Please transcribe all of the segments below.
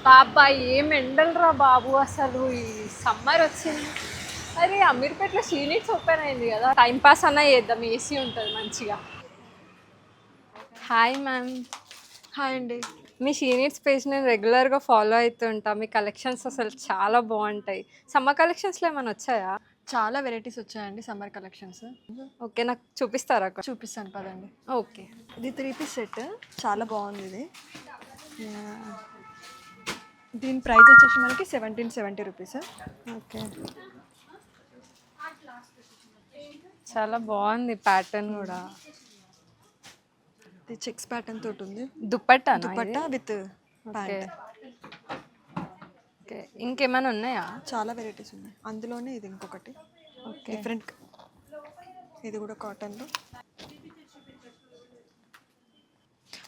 బాబా ఏం ఎండలురా బాబు, అసలు ఈ సమ్మర్ వచ్చింది. అరే అమీర్పేటలో షీనిట్స్ ఓపెన్ అయింది కదా, టైం పాస్ అన్నా చేద్దాం, ఏసీ ఉంటుంది మంచిగా. Hi ma'am. హాయ్ అండి. మీ షీనిట్స్ పేజ్ నేను రెగ్యులర్గా ఫాలో అవుతుంటా. మీ కలెక్షన్స్ అసలు చాలా బాగుంటాయి. సమ్మర్ కలెక్షన్స్లో ఏమైనా వచ్చాయా? చాలా వెరైటీస్ వచ్చాయండి సమ్మర్ కలెక్షన్స్. ఓకే, నాకు చూపిస్తారా? చూపిస్తాను పదండి. ఓకే. ఇది 3 పీస్ సెట్, చాలా బాగుంది ఇది. దీని ప్రైస్ వచ్చేసి మనకి 1770 రూపీస్. ఓకే, చాలా బాగుంది ప్యాటర్న్ కూడా. ఇది చెక్స్ ప్యాటర్న్ తోటి ఉంది. Dupatta with okay. ఓకే, ఇంకేమైనా ఉన్నాయా? చాలా వెరైటీస్ ఉన్నాయి, అందులోనే ఇది ఇంకొకటి ఓకే. డిఫరెంట్. ఇది కూడా కాటన్లో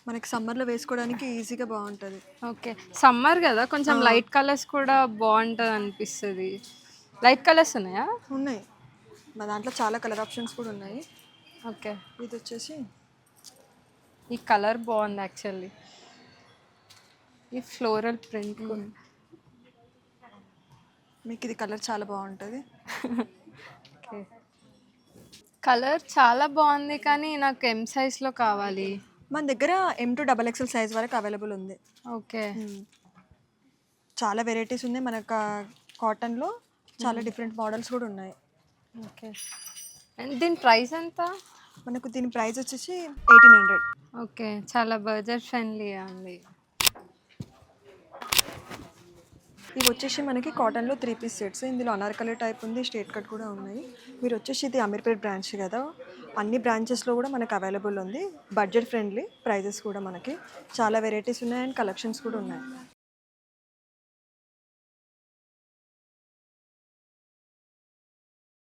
మనకి సమ్మర్లో వేసుకోవడానికి ఈజీగా బాగుంటుంది. ఓకే, సమ్మర్ కదా, కొంచెం లైట్ కలర్స్ కూడా బాగుంటుంది అనిపిస్తుంది. లైట్ కలర్స్ ఉన్నాయా? ఉన్నాయి, మా దాంట్లో చాలా కలర్ ఆప్షన్స్ కూడా ఉన్నాయి. ఓకే, ఇది వచ్చేసి ఈ కలర్ బాగుంది యాక్చువల్లీ, ఈ ఫ్లోరల్ ప్రింట్. మీకు ఇది కలర్ చాలా బాగుంటుంది. ఓకే, కలర్ చాలా బాగుంది కానీ నాకు ఎం సైజ్లో కావాలి. మన దగ్గర M to XXL సైజ్ వరకు అవైలబుల్ ఉంది. ఓకే, చాలా వెరైటీస్ ఉన్నాయి మనకు. కాటన్లో చాలా డిఫరెంట్ మోడల్స్ కూడా ఉన్నాయి. ఓకే, అండ్ దీని ప్రైస్ ఎంత? మనకు దీని ప్రైస్ వచ్చేసి 1800. ఓకే, చాలా బడ్జెట్ ఫ్రెండ్లీ ఉంది. ఇవి వచ్చేసి మనకి కాటన్లో 3 పీస్ సెట్స్. ఇందులో అనార్కలి టైప్ ఉంది, స్ట్రేట్ కట్ కూడా ఉన్నాయి. మీరు వచ్చేసి ఇది అమీర్పేట్ బ్రాంచ్ కదా, అన్ని బ్రాంచెస్లో కూడా మనకు అవైలబుల్ ఉంది. బడ్జెట్ ఫ్రెండ్లీ ప్రైజెస్ కూడా మనకి చాలా వెరైటీస్ ఉన్నాయి అండ్ కలెక్షన్స్ కూడా ఉన్నాయి.